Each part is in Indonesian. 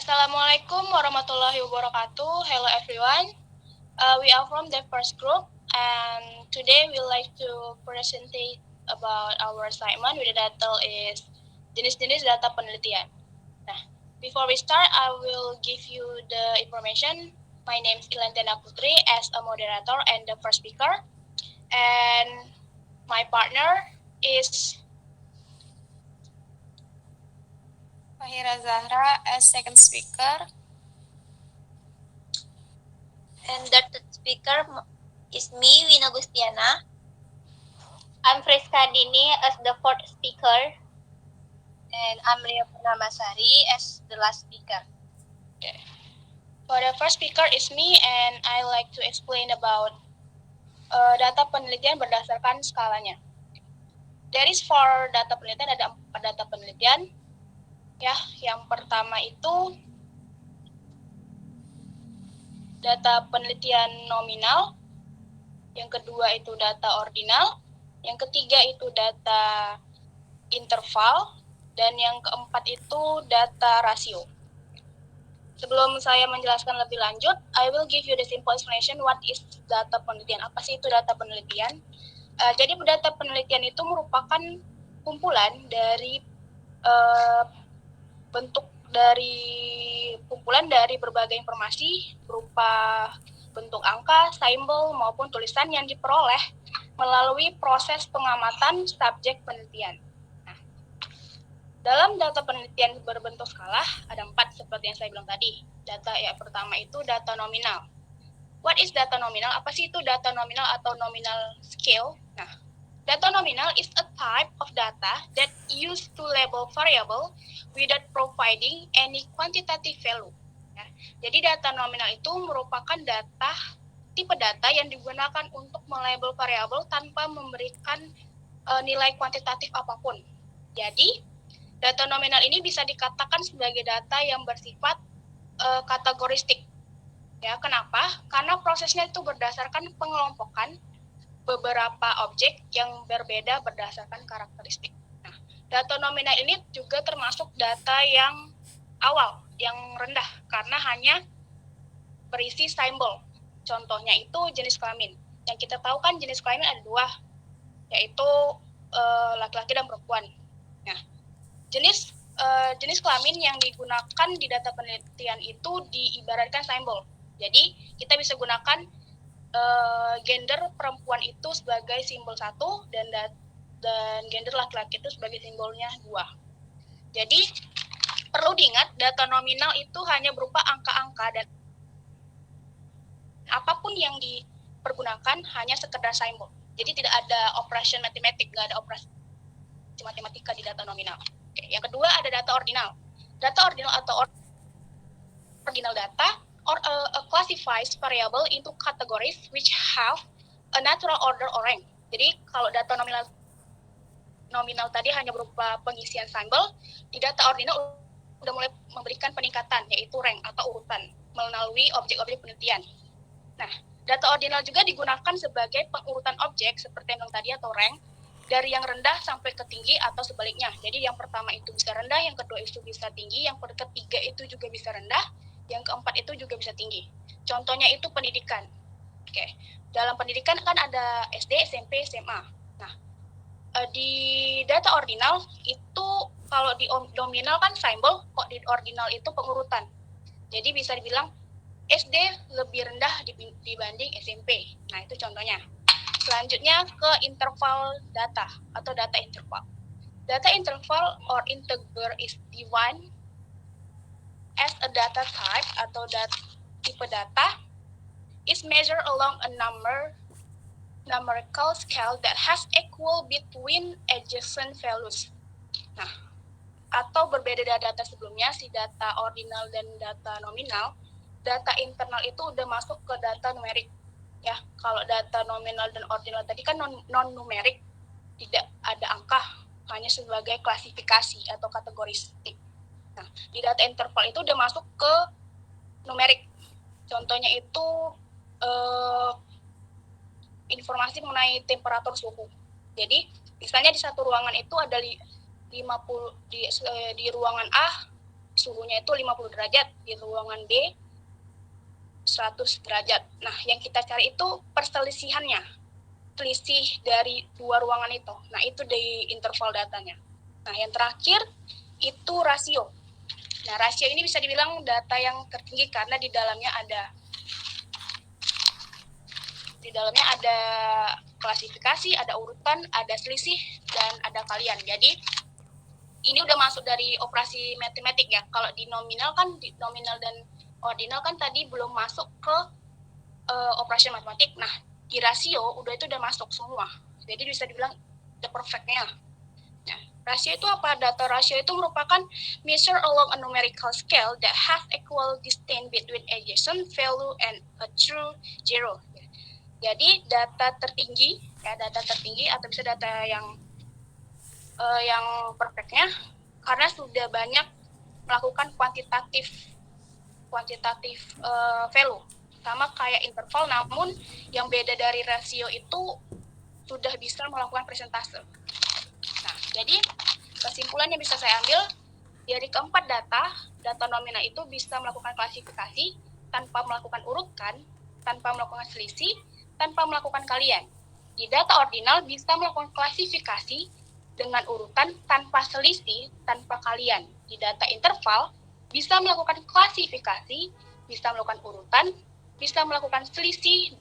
Assalamualaikum warahmatullahi wabarakatuh. Hello everyone. We are from the first group, and today we like to present about our assignment with the title is jenis-jenis data penelitian. Nah, before we start, I will give you the information. My name is Ilantena Putri as a moderator and the first speaker, and my partner is Mahira Zahra as second speaker. And the third speaker is me, Wina Gustiana. I'm Friska Dini as the fourth speaker. And I'm Ria Purnamasari as the last speaker. okay. For the first speaker is me, and I like to explain about data penelitian berdasarkan skalanya. Dari for data penelitian ada 4 data penelitian. Ya, yang pertama itu data penelitian nominal, yang kedua itu data ordinal, yang ketiga itu data interval, dan yang keempat itu data rasio. Sebelum saya menjelaskan lebih lanjut, I will give you the simple explanation what is data penelitian. Apa sih itu data penelitian? Jadi data penelitian itu merupakan kumpulan dari kumpulan dari berbagai informasi berupa bentuk angka, simbol, maupun tulisan yang diperoleh melalui proses pengamatan subjek penelitian. Nah, dalam data penelitian berbentuk skala ada 4 seperti yang saya bilang tadi. Data yang pertama itu data nominal. What is data nominal? Apa sih itu data nominal atau nominal scale? Nah, data nominal is a type of data that used to label variable without providing any quantitative value. Ya, jadi data nominal itu merupakan tipe data yang digunakan untuk melabel variabel tanpa memberikan nilai kuantitatif apapun. Jadi, data nominal ini bisa dikatakan sebagai data yang bersifat kategoristik. Ya, kenapa? Karena prosesnya itu berdasarkan pengelompokan beberapa objek yang berbeda berdasarkan karakteristik. Nah, data nominal ini juga termasuk data yang awal, yang rendah, karena hanya berisi simbol. Contohnya itu jenis kelamin. Yang kita tahu kan jenis kelamin ada 2, yaitu laki-laki dan perempuan. Nah, jenis kelamin yang digunakan di data penelitian itu diibaratkan simbol. Jadi, kita bisa gunakan gender perempuan itu sebagai simbol 1 dan gender laki-laki itu sebagai simbolnya 2. Jadi, perlu diingat data nominal itu hanya berupa angka-angka dan apapun yang dipergunakan hanya sekedar simbol. Jadi tidak ada operation matematik, nggak ada operasi matematika di data nominal. Oke, yang kedua ada data ordinal. Data ordinal atau ordinal data classifies variable into categories which have a natural order or rank. Jadi kalau data nominal tadi hanya berupa pengisian simbol, di data ordinal udah mulai memberikan peningkatan, yaitu rank atau urutan melalui objek-objek penelitian. Nah, data ordinal juga digunakan sebagai pengurutan objek seperti yang tadi atau rank, dari yang rendah sampai ke tinggi atau sebaliknya. Jadi yang pertama itu bisa rendah, yang kedua itu bisa tinggi, yang ketiga itu juga bisa rendah, yang keempat itu juga bisa tinggi. Contohnya itu pendidikan. Oke, dalam pendidikan kan ada SD, SMP, SMA. Nah, di data ordinal itu kalau di nominal kan simbol, kok di ordinal itu pengurutan. Jadi bisa dibilang SD lebih rendah dibanding SMP. Nah, itu contohnya. Selanjutnya ke interval data atau data interval. Data interval or integer is defined as a data type atau tipe data is measured along a numerical scale that has equal between adjacent values. Nah, atau berbeda dari data sebelumnya, si data ordinal dan data nominal, data internal itu udah masuk ke data numerik. Ya, kalau data nominal dan ordinal tadi kan non-numerik, tidak ada angka, hanya sebagai klasifikasi atau kategoristik. Nah, di data interval itu udah masuk ke numerik. Contohnya itu informasi mengenai temperatur suhu. Jadi, misalnya di satu ruangan itu ada 50 di ruangan A suhunya itu 50 derajat, di ruangan B 100 derajat. Nah, yang kita cari itu perselisihannya, selisih dari dua ruangan itu. Nah, itu di interval datanya. Nah, yang terakhir itu rasio. Nah, rasio ini bisa dibilang data yang tertinggi karena di dalamnya ada klasifikasi, ada urutan, ada selisih, dan ada kalian. Jadi, ini udah masuk dari operasi matematik ya. Kalau di nominal kan, di nominal dan ordinal kan tadi belum masuk ke operasi matematik. Nah, di rasio udah masuk semua. Jadi bisa dibilang the perfect-nya. Nah, rasio itu apa? Data rasio itu merupakan measure along a numerical scale that has equal distance between adjacent value and a true zero. Jadi data tertinggi atau bisa data yang perfectnya karena sudah banyak melakukan kuantitatif value, sama kayak interval, namun yang beda dari rasio itu sudah bisa melakukan persentase. Nah, jadi kesimpulan yang bisa saya ambil dari keempat data nominal itu bisa melakukan klasifikasi tanpa melakukan urutan, tanpa melakukan selisih, tanpa melakukan kalian. Di data ordinal bisa melakukan klasifikasi dengan urutan tanpa selisih, tanpa kalian. Di data interval bisa melakukan klasifikasi, bisa melakukan urutan, bisa melakukan selisih,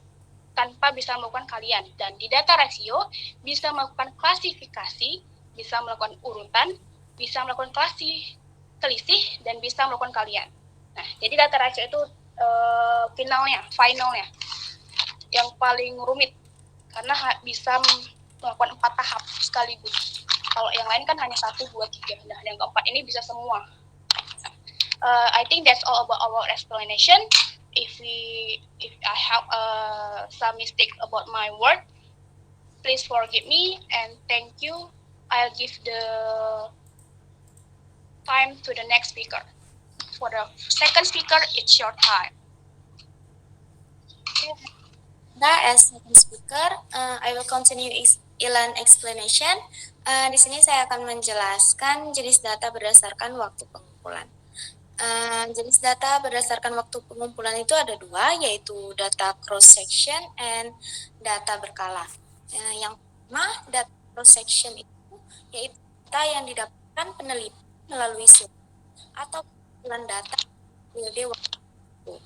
tanpa bisa melakukan kalian. Dan di data rasio bisa melakukan klasifikasi, bisa melakukan urutan, bisa melakukan selisih, dan bisa melakukan kalian. Nah, jadi data rasio itu finalnya yang paling rumit karena bisa melakukan 4 tahap sekaligus. Kalau yang lain kan hanya 1, 2, 3. Nah, yang keempat ini bisa semua. I think that's all about our explanation. If I have some mistake about my word, please forgive me and thank you. I'll give the time to the next speaker. For the second speaker, it's your time. As second speaker, I will continue Ilan explanation. Di sini saya akan menjelaskan jenis data berdasarkan waktu pengumpulan. Jenis data berdasarkan waktu pengumpulan itu ada 2, yaitu data cross section and data berkala. Yang pertama, data cross section itu yaitu data yang didapatkan peneliti melalui survei atau pengumpulan data periode waktu,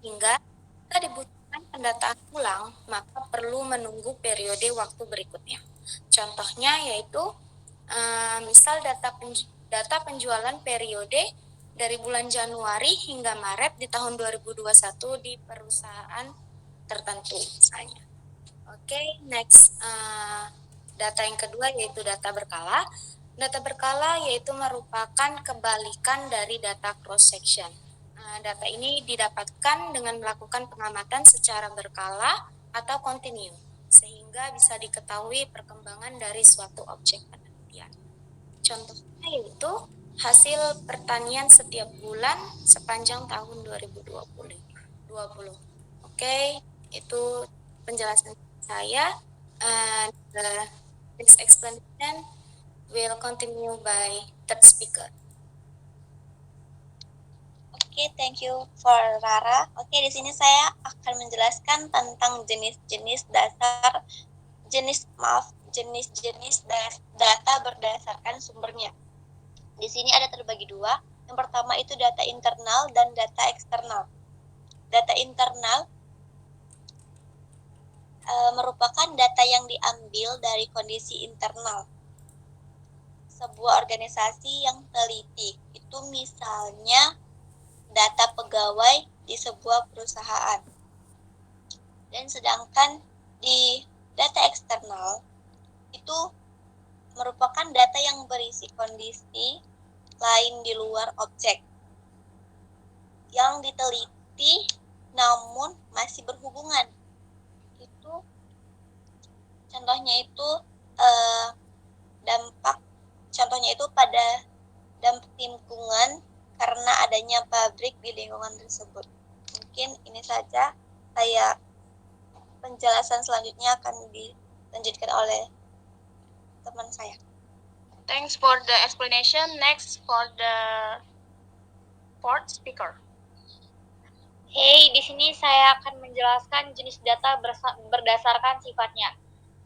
hingga kita dibutuhkan pendataan ulang, maka perlu menunggu periode waktu berikutnya. Contohnya yaitu misal data penjualan periode dari bulan Januari hingga Maret di tahun 2021 di perusahaan tertentu misalnya. Oke, next. Data yang kedua yaitu data berkala. Data berkala yaitu merupakan kebalikan dari data cross section. Data ini didapatkan dengan melakukan pengamatan secara berkala atau kontinu, sehingga bisa diketahui perkembangan dari suatu objek penelitian. Contohnya yaitu hasil pertanian setiap bulan sepanjang tahun 2020. Oke, itu penjelasan saya. The next explanation will continue by third speaker. Oke, thank you for Rara. Oke, di sini saya akan menjelaskan tentang jenis-jenis data berdasarkan sumbernya. Di sini ada terbagi 2. Yang pertama itu data internal dan data eksternal. Data internal merupakan data yang diambil dari kondisi internal sebuah organisasi yang teliti. Itu misalnya data pegawai di sebuah perusahaan. Dan sedangkan di data eksternal itu merupakan data yang berisi kondisi lain di luar objek yang diteliti namun masih berhubungan. Itu contohnya itu contohnya itu pada dampak lingkungan karena adanya pabrik di lingkungan tersebut. Mungkin ini saja, penjelasan selanjutnya akan dilanjutkan oleh teman saya. Thanks for the explanation. Next for the fourth speaker. Hey, di sini saya akan menjelaskan jenis data berdasarkan sifatnya.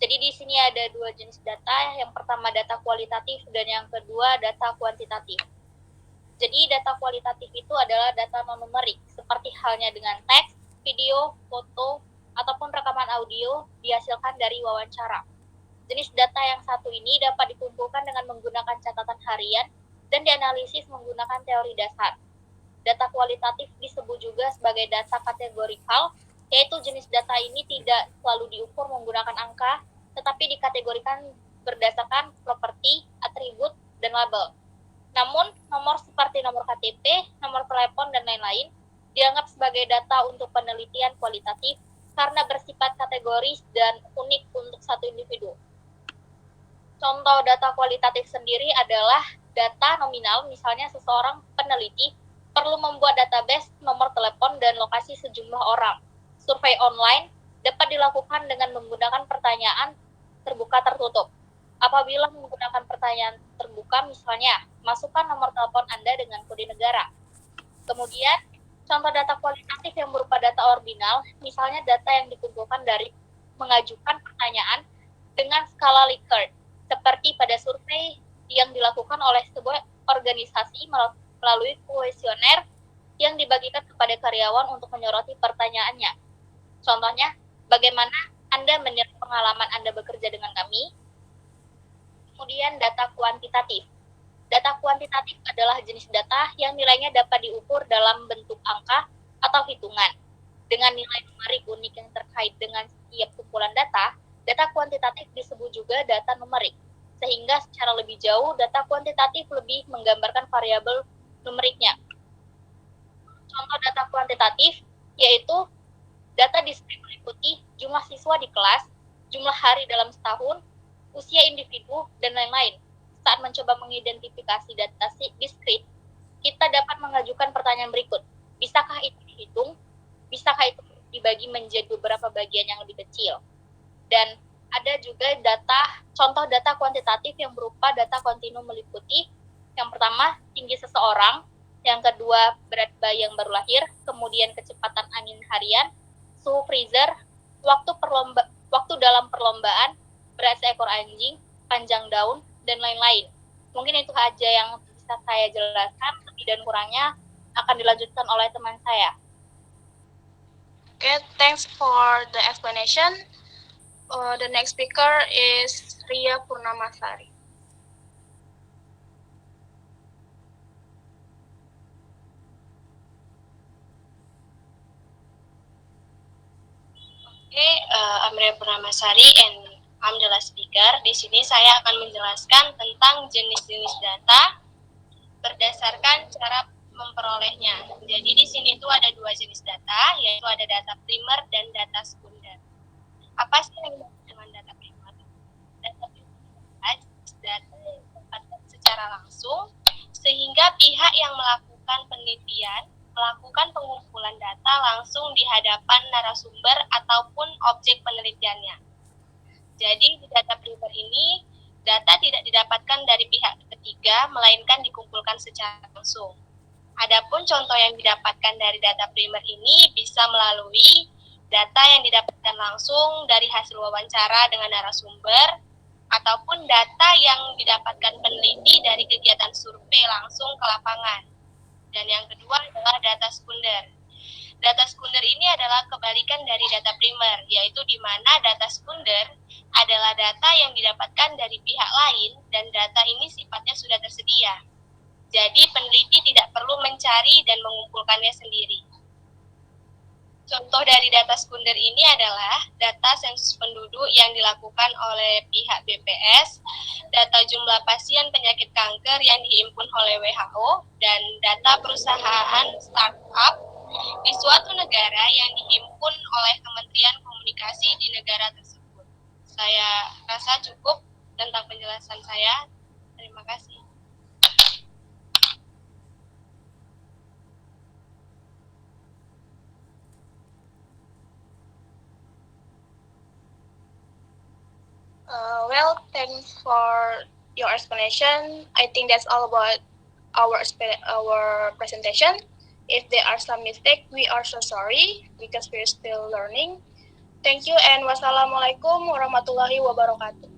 Jadi di sini ada dua jenis data, yang pertama data kualitatif dan yang kedua data kuantitatif. Jadi data kualitatif itu adalah data non-numerik, seperti halnya dengan teks, video, foto, ataupun rekaman audio dihasilkan dari wawancara. Jenis data yang satu ini dapat dikumpulkan dengan menggunakan catatan harian dan dianalisis menggunakan teori dasar. Data kualitatif disebut juga sebagai data kategorikal, yaitu jenis data ini tidak selalu diukur menggunakan angka, tetapi dikategorikan berdasarkan properti, atribut, dan label. Namun, nomor seperti nomor KTP, nomor telepon, dan lain-lain dianggap sebagai data untuk penelitian kualitatif karena bersifat kategoris dan unik untuk satu individu. Contoh data kualitatif sendiri adalah data nominal, misalnya seseorang peneliti perlu membuat database nomor telepon dan lokasi sejumlah orang. Survei online dapat dilakukan dengan menggunakan pertanyaan terbuka tertutup. Apabila menggunakan pertanyaan terbuka, misalnya, masukkan nomor telepon Anda dengan kode negara. Kemudian, contoh data kualitatif yang berupa data ordinal, misalnya data yang dikumpulkan dari mengajukan pertanyaan dengan skala Likert, seperti pada survei yang dilakukan oleh sebuah organisasi melalui kuesioner yang dibagikan kepada karyawan untuk menyoroti pertanyaannya. Contohnya, bagaimana Anda menilai pengalaman Anda bekerja dengan kami? Kemudian data kuantitatif. Data kuantitatif adalah jenis data yang nilainya dapat diukur dalam bentuk angka atau hitungan. Dengan nilai numerik unik yang terkait dengan setiap kumpulan data, data kuantitatif disebut juga data numerik. Sehingga secara lebih jauh, data kuantitatif lebih menggambarkan variabel numeriknya. Contoh data kuantitatif yaitu data diskrit meliputi jumlah siswa di kelas, jumlah hari dalam setahun, usia individu, dan lain-lain. Saat mencoba mengidentifikasi data diskrit, kita dapat mengajukan pertanyaan berikut. Bisakah itu dihitung? Bisakah itu dibagi menjadi beberapa bagian yang lebih kecil? Dan ada juga contoh data kuantitatif yang berupa data kontinu meliputi yang pertama, tinggi seseorang, yang kedua, berat bayi yang baru lahir, kemudian kecepatan angin harian, suhu freezer, waktu dalam perlombaan, berat seekor anjing, panjang daun, dan lain-lain. Mungkin itu aja yang bisa saya jelaskan, lebih dan kurangnya akan dilanjutkan oleh teman saya. Okay, thanks for the explanation. The next speaker is Ria Purnamasari. Okay, I'm Ria Purnamasari and I'm the last speaker. Di sini saya akan menjelaskan tentang jenis-jenis data berdasarkan cara memperolehnya. Jadi di sini itu ada dua jenis data, yaitu ada data primer dan data sekunder. Apa sih yang dimaksud dengan data primer? Data primer adalah data yang didapatkan secara langsung, sehingga pihak yang melakukan penelitian melakukan pengumpulan data langsung di hadapan narasumber ataupun objek penelitiannya. Jadi di data primer ini, data tidak didapatkan dari pihak ketiga, melainkan dikumpulkan secara langsung. Adapun contoh yang didapatkan dari data primer ini bisa melalui data yang didapatkan langsung dari hasil wawancara dengan narasumber, ataupun data yang didapatkan peneliti dari kegiatan survei langsung ke lapangan. Dan yang kedua adalah data sekunder. Data sekunder ini adalah kebalikan dari data primer, yaitu di mana data sekunder adalah data yang didapatkan dari pihak lain dan data ini sifatnya sudah tersedia. Jadi peneliti tidak perlu mencari dan mengumpulkannya sendiri. Contoh dari data sekunder ini adalah data sensus penduduk yang dilakukan oleh pihak BPS, data jumlah pasien penyakit kanker yang dihimpun oleh WHO, dan data perusahaan startup di suatu negara yang dihimpun oleh Kementerian Komunikasi di negara tersebut. Saya rasa cukup tentang penjelasan saya. Terima kasih. Well, thanks for your explanation. I think that's all about our presentation. If there are some mistakes, we are so sorry because we're still learning. Thank you and wassalamualaikum warahmatullahi wabarakatuh.